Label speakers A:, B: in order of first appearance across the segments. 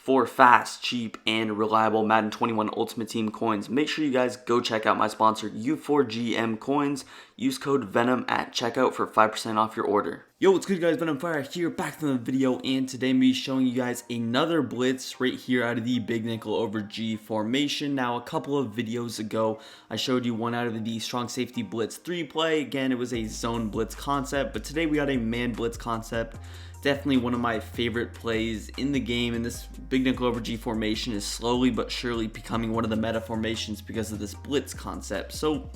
A: For fast, cheap, and reliable Madden 21 Ultimate Team coins, make sure you guys go check out my sponsor U4GM Coins. Use code VENOM at checkout for 5% off your order. Yo, what's good guys, Venom Fire here, back to the video, and today I'm going to be showing you guys another blitz right here out of the big nickel over G formation. Now, a couple of videos ago, I showed you one out of the strong safety blitz 3 play. Again, it was a zone blitz concept, but today we got a man blitz concept. Definitely one of my favorite plays in the game, and this big nickel over G formation is slowly but surely becoming one of the meta formations because of this blitz concept. So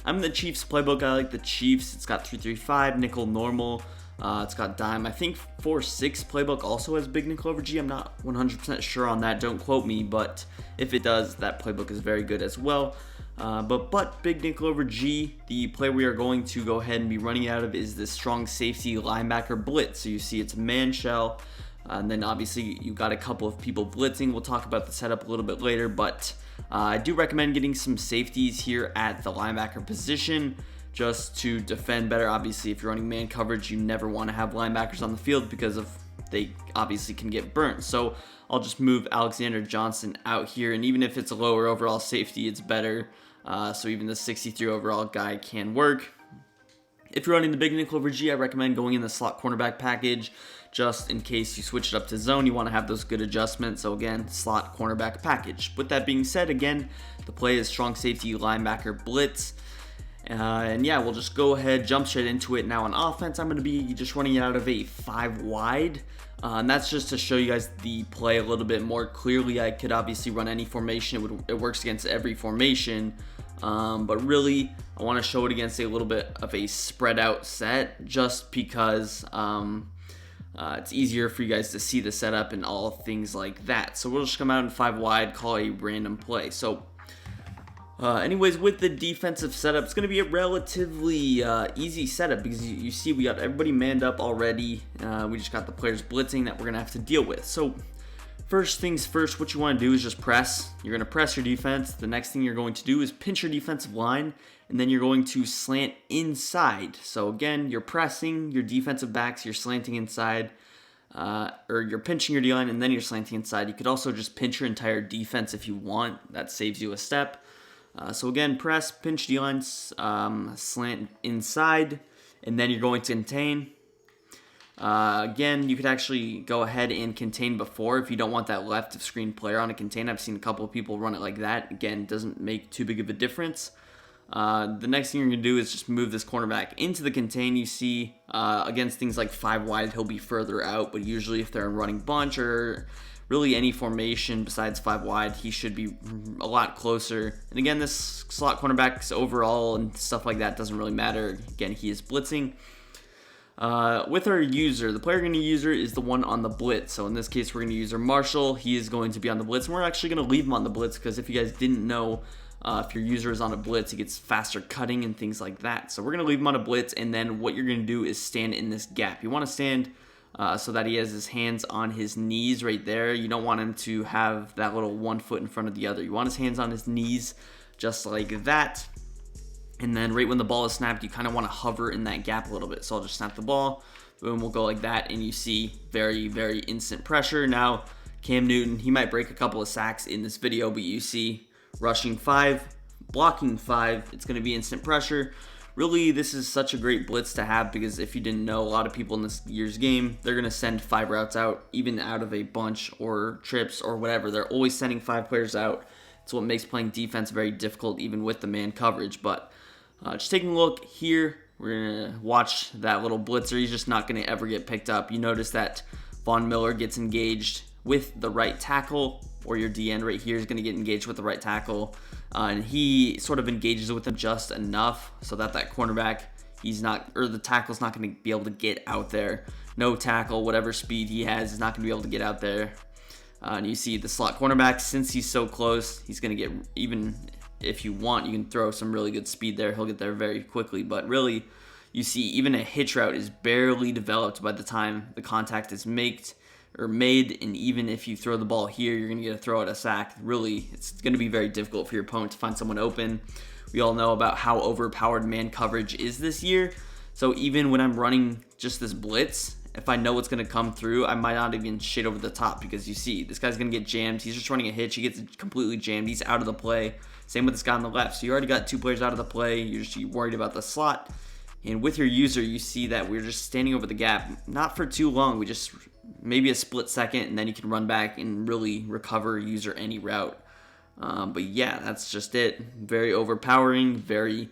A: I'm in the Chiefs playbook. I like the Chiefs. It's got 3-3-5, nickel normal. It's got dime. I think 4-6 playbook also has big nickel over G. I'm not 100% sure on that. Don't quote me, but if it does, that playbook is very good as well. But big nickel over G, the play we are going to go ahead and be running out of is this strong safety linebacker blitz. So you see it's man shell, and then obviously you got a couple of people blitzing. We'll talk about the setup a little bit later, but I do recommend getting some safeties here at the linebacker position just to defend better. Obviously, if you're running man coverage, you never want to have linebackers on the field because of they obviously can get burnt. So I'll just move Alexander Johnson out here, and even if it's a lower overall safety, it's better. So even the 63 overall guy can work. If you're running the big nickel over G, I recommend going in the slot cornerback package just in case you switch it up to zone. You want to have those good adjustments. So again, slot cornerback package. With that being said, again, the play is strong safety linebacker blitz. And yeah, we'll just go ahead, jump straight into it. Now on offense, I'm going to be just running it out of a 5 wide. And that's just to show you guys the play a little bit more clearly. I could obviously run any formation. It works against every formation. But really, I want to show it against a little bit of a spread out set just because it's easier for you guys to see the setup and all things like that. So we'll just come out in 5 wide, call a random play. So anyways, with the defensive setup, it's going to be a relatively easy setup because you see we got everybody manned up already. We just got the players blitzing that we're going to have to deal with. So first things first, what you want to do is just press. You're going to press your defense. The next thing you're going to do is pinch your defensive line, and then you're going to slant inside. So again, you're pressing your defensive backs, you're slanting inside, or you're pinching your D-line, and then you're slanting inside. You could also just pinch your entire defense if you want. That saves you a step. So again, press, pinch D-lines, slant inside, and then you're going to contain. Again, you could actually go ahead and contain before if you don't want that left of screen player on a contain. I've seen a couple of people run it like that. Again, it doesn't make too big of a difference. The next thing you're going to do is just move this cornerback into the contain. You see, against things like 5 wide, he'll be further out, but usually if they're in running bunch or really any formation besides 5 wide, he should be a lot closer. And again, this slot cornerbacks overall and stuff like that doesn't really matter. Again, he is blitzing. With our user, the player we're going to use is the one on the blitz. So in this case, we're going to use our Marshall. He is going to be on the blitz, and we're actually going to leave him on the blitz because if you guys didn't know, if your user is on a blitz, he gets faster cutting and things like that. So we're going to leave him on a blitz, and then what you're going to do is stand in this gap. You want to stand so that he has his hands on his knees right there. You don't want him to have that little one foot in front of the other. You want his hands on his knees just like that. And then right when the ball is snapped, you kind of want to hover in that gap a little bit. So I'll just snap the ball. Boom, we'll go like that. And you see very, very instant pressure. Now, Cam Newton, he might break a couple of sacks in this video, but you see rushing 5, blocking 5. It's going to be instant pressure. Really, this is such a great blitz to have because if you didn't know, a lot of people in this year's game, they're going to send 5 routes out, even out of a bunch or trips or whatever. They're always sending 5 players out. It's what makes playing defense very difficult, even with the man coverage. But just taking a look here, we're going to watch that little blitzer. He's just not going to ever get picked up. You notice that Von Miller gets engaged with the right tackle, or your DN right here is going to get engaged with the right tackle. And he sort of engages with him just enough so that that cornerback, the tackle's not going to be able to get out there. No tackle, whatever speed he has, is not going to be able to get out there. And you see the slot cornerback, since he's so close, he's going to get, even if you want, you can throw some really good speed there. He'll get there very quickly. But really, you see even a hitch route is barely developed by the time the contact is made. And even if you throw the ball here, you're going to get a throw at a sack. Really, it's going to be very difficult for your opponent to find someone open. We all know about how overpowered man coverage is this year. So even when I'm running just this blitz if I know what's going to come through, I might not even shade over the top, because you see this guy's going to get jammed. He's just running a hitch. He gets completely jammed. He's out of the play. Same with this guy on the left. So you already got 2 players out of the play. You're just worried about the slot. And with your user, you see that we're just standing over the gap, not for too long. We just maybe a split second, and then you can run back and really recover user any route. But yeah, that's just it. Very overpowering, very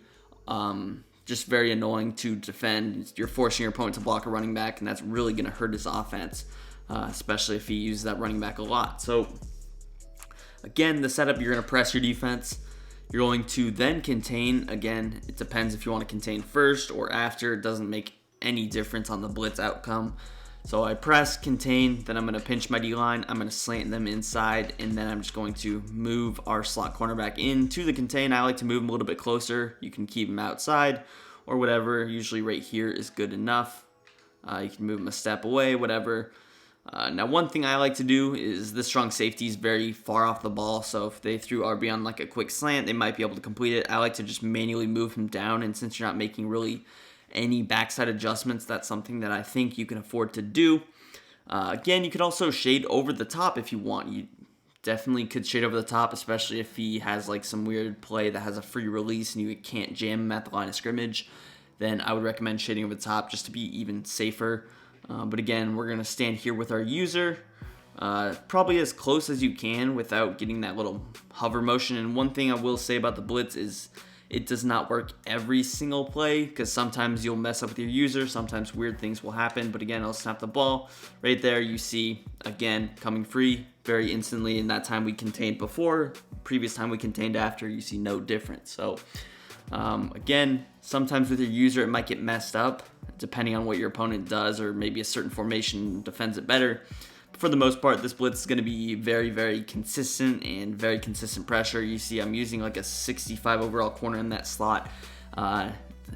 A: just very annoying to defend. You're forcing your opponent to block a running back, and that's really going to hurt his offense, especially if he uses that running back a lot. So again, the setup, you're going to press your defense. You're going to then contain. Again, it depends if you want to contain first or after. It doesn't make any difference on the blitz outcome. So I press, contain, then I'm going to pinch my D-line. I'm going to slant them inside, and then I'm just going to move our slot cornerback into the contain. I like to move him a little bit closer. You can keep him outside or whatever. Usually right here is good enough. You can move him a step away, whatever. Now, one thing I like to do is the strong safety is very far off the ball, so if they threw RB on like a quick slant, they might be able to complete it. I like to just manually move him down, and since you're not making really any backside adjustments, that's something that I think you can afford to do. Again, you could also shade over the top if you want. You definitely could shade over the top, especially if he has like some weird play that has a free release and you can't jam him at the line of scrimmage. Then I would recommend shading over the top just to be even safer. But again, we're going to stand here with our user, probably as close as you can without getting that little hover motion. And one thing I will say about the blitz is it does not work every single play, because sometimes you'll mess up with your user, sometimes weird things will happen. But again, I'll snap the ball. Right there you see, again, coming free very instantly. In that time we contained before, previous time we contained after, you see no difference. So again, sometimes with your user it might get messed up depending on what your opponent does, or maybe a certain formation defends it better. But for the most part, this blitz is going to be very, very consistent and very consistent pressure. You see I'm using like a 65 overall corner in that slot.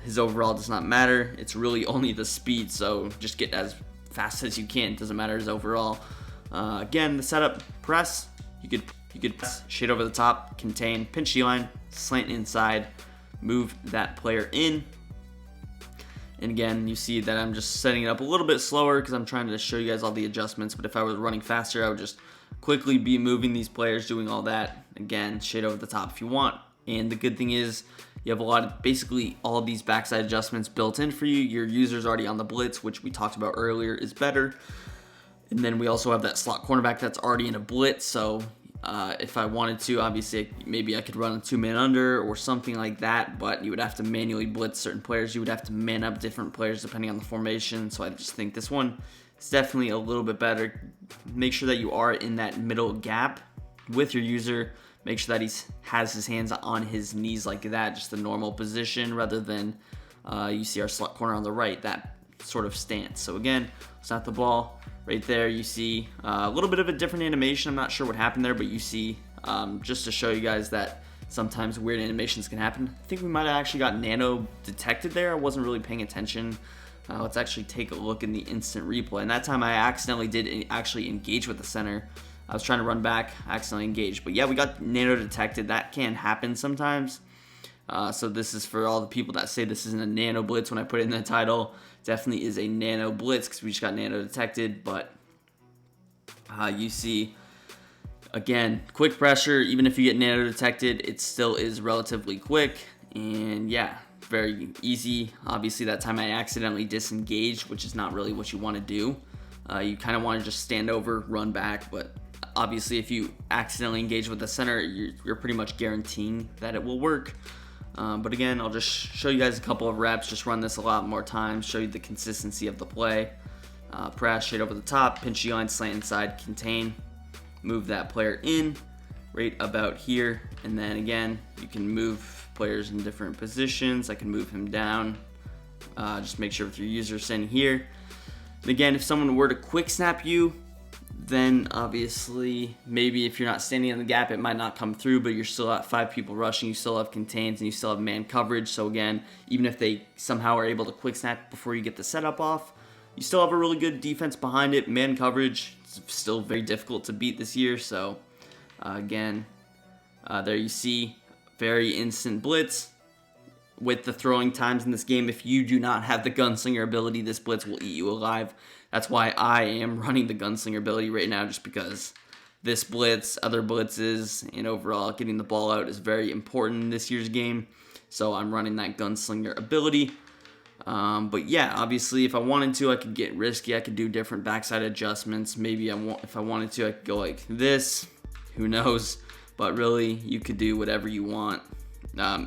A: His overall does not matter. It's really only the speed, so just get as fast as you can. It doesn't matter his overall. Again, the setup, press. You could press, shade over the top, contain, pinch D-line, slant inside, move that player in. And again, you see that I'm just setting it up a little bit slower because I'm trying to show you guys all the adjustments. But if I was running faster, I would just quickly be moving these players, doing all that. Again, shade over the top if you want. And the good thing is you have a lot of, basically all of these backside adjustments built in for you. Your user's already on the blitz, which we talked about earlier is better. And then we also have that slot cornerback that's already in a blitz. So if I wanted to, obviously, maybe I could run a 2-man under or something like that, but you would have to manually blitz certain players. You would have to man up different players depending on the formation. So I just think this one is definitely a little bit better. Make sure that you are in that middle gap with your user. Make sure that he has his hands on his knees like that, just the normal position, rather than you see our slot corner on the right, that sort of stance. So again, snap the ball. Right there, you see a little bit of a different animation. I'm not sure what happened there, but you see, just to show you guys that sometimes weird animations can happen. I think we might have actually got Nano detected there. I wasn't really paying attention. Let's actually take a look in the instant replay. And that time I accidentally did actually engage with the center. I was trying to run back, I accidentally engaged. But yeah, we got Nano detected. That can happen sometimes. So this is for all the people that say this isn't a Nano blitz when I put it in the title. Definitely is a Nano blitz because we just got Nano detected. But you see, again, quick pressure. Even if you get Nano detected, it still is relatively quick. And yeah, very easy. Obviously, that time I accidentally disengaged, which is not really what you want to do. You kind of want to just stand over, run back. But obviously, if you accidentally engage with the center, you're pretty much guaranteeing that it will work. But again, I'll just show you guys a couple of reps, just run this a lot more times, show you the consistency of the play. Press, shade over the top, pinch D-line, slant inside, contain, move that player in right about here. And then again, you can move players in different positions. I can move him down. Just make sure with your user standing here. And again, if someone were to quick snap you, then obviously maybe if you're not standing in the gap, it might not come through, but you're still at 5 people rushing, you still have contains, and you still have man coverage. So again, even if they somehow are able to quick snap before you get the setup off, you still have a really good defense behind it. Man coverage is still very difficult to beat this year. So again, there you see, very instant blitz. with the throwing times in this game, if you do not have the gunslinger ability, this blitz will eat you alive. That's why I am running the gunslinger ability right now, just because this blitz, other blitzes, and overall getting the ball out is very important in this year's game. So I'm running that gunslinger ability. But yeah, obviously if I wanted to, I could get risky. I could do different backside adjustments. Maybe if I wanted to, I could go like this. Who knows? But really, you could do whatever you want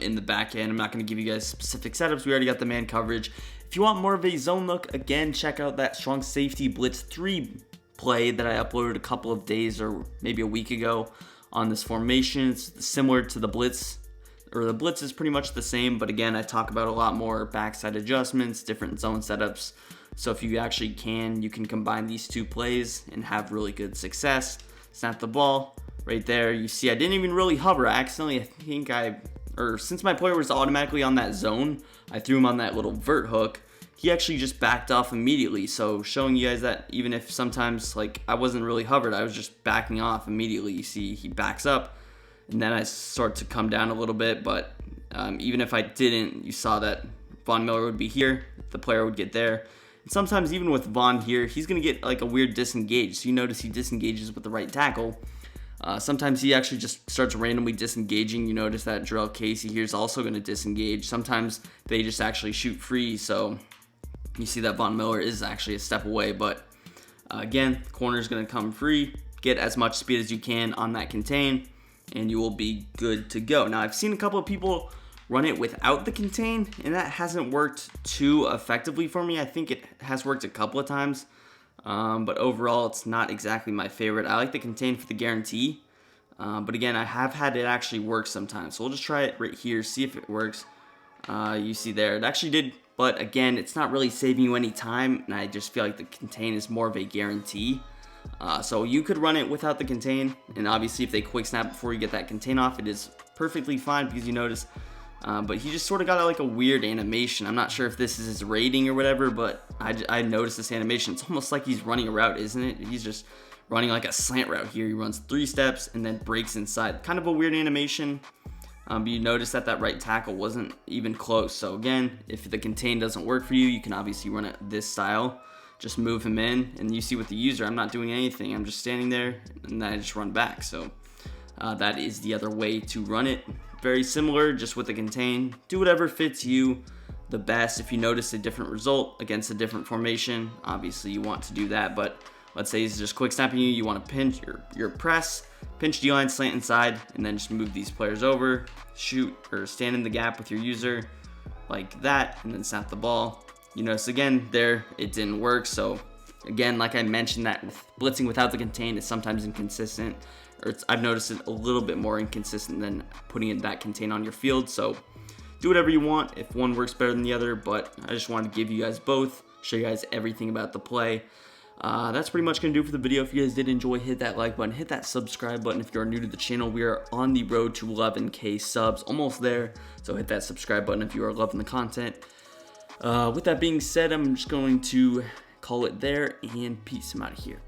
A: in the back end. I'm not going to give you guys specific setups. We already got the man coverage. If you want more of a zone look, again, check out that strong safety blitz 3 play that I uploaded a couple of days or maybe a week ago on this formation. It's similar to the blitz, or the blitz is pretty much the same, but again, I talk about a lot more backside adjustments, different zone setups. So if you actually can, you can combine these 2 plays and have really good success. Snap the ball right there. You see, I didn't even really hover. Since my player was automatically on that zone, I threw him on that little vert hook. He actually just backed off immediately. So showing you guys that even if sometimes like I wasn't really hovered, I was just backing off immediately. You see, he backs up. And then I start to come down a little bit, but even if I didn't, you saw that Von Miller would be here, the player would get there. And sometimes even with Von here, he's going to get like a weird disengage. So you notice he disengages with the right tackle. Sometimes he actually just starts randomly disengaging. You notice that Jarrell Casey here is also going to disengage. Sometimes they just actually shoot free. So you see that Von Miller is actually a step away. But again, corner is going to come free. Get as much speed as you can on that contain, and you will be good to go. Now, I've seen a couple of people run it without the contain, and that hasn't worked too effectively for me. I think it has worked a couple of times, but overall, it's not exactly my favorite. I like the contain for the guarantee, but again, I have had it actually work sometimes. So we'll just try it right here, see if it works. You see there, it actually did, but again, it's not really saving you any time, and I just feel like the contain is more of a guarantee. So you could run it without the contain, and obviously if they quick snap before you get that contain off, it is perfectly fine because you notice, but he just sort of got like a weird animation. I'm not sure if this is his rating or whatever, but I noticed this animation. It's almost like he's running a route, isn't it? He's just running like a slant route here. He runs 3 steps and then breaks inside. Kind of a weird animation. But you notice that that right tackle wasn't even close. So again, if the contain doesn't work for you, you can obviously run it this style. Just move him in, and you see with the user, I'm not doing anything. I'm just standing there, and then I just run back. So that is the other way to run it. Very similar, just with the contain. Do whatever fits you the best. If you notice a different result against a different formation, obviously you want to do that. But let's say he's just quick snapping you. You want to pinch your press, pinch D-line, slant inside, and then just move these players over, shoot, or stand in the gap with your user like that, and then snap the ball. You notice again there it didn't work. So again, like I mentioned, that blitzing without the contain is sometimes inconsistent, or I've noticed it a little bit more inconsistent than putting that contain on your field. So do whatever you want if one works better than the other, but I just wanted to give you guys both, show you guys everything about the play. That's pretty much gonna do for the video. If you guys did enjoy, hit that like button, hit that subscribe button. If you're new to the channel, we are on the road to 11K subs, almost there. So hit that subscribe button if you are loving the content. With that being said, I'm just going to call it there, and peace. I'm out of here.